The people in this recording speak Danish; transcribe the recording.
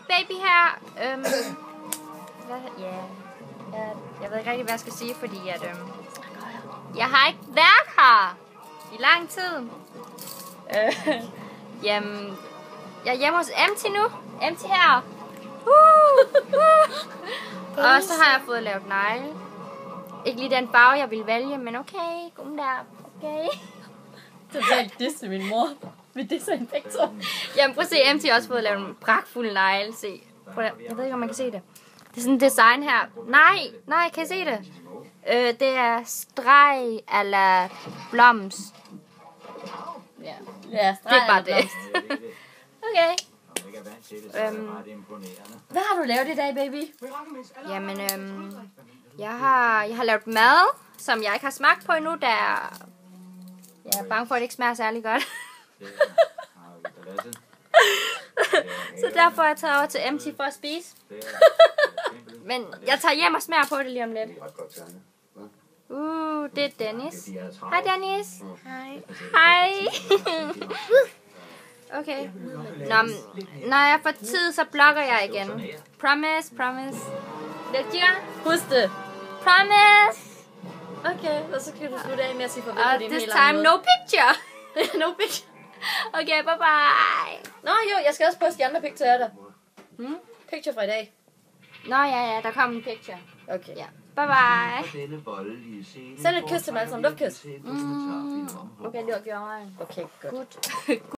baby her. Jeg ved ikke rigtig, hvad jeg skal sige, fordi at, jeg har ikke været her i lang tid. Jamen, jeg er hjemme hos MT nu. MT her. Og så har jeg fået lavet negle. Ikke lige den farve, jeg ville vælge, men okay. Kom der. Okay. Totalt disse min mor. Vi disser en begge to. Jamen prøv at se, MT har også fået lavet en pragtfuld negle. Se. Jeg ved ikke, om man kan se det. Det er sådan en design her. Nej, kan I se det? Det er streg eller blomst. Ja, Det er bare det. Okay. Hvad har du lavet i dag, baby? Jamen, jeg har lavet mad, som jeg ikke har smagt på endnu, da jeg er bange for, at det ikke smager særlig godt. Så derfor er jeg taget over til MT for at spise. Men jeg tager hjem og smager på det lige om lidt. Det er Dennis. Hej Dennis. Hej. Okay. Nå, når jeg får tid, så blogger jeg igen. Promise. Legit. Husk det. Promise. Okay, så skal du slutte af med at sige farvel på din This helt time anden no picture. no picture. Okay, bye bye. Nå jo, jeg skal også poste de andre picture af dig. Picture fra i dag. Nå ja, der kom en picture. Okay. Ja. Bye bye. Send et kys til mig alle sammen. Luftkys. Okay, det var gjort. Okay, godt. Good.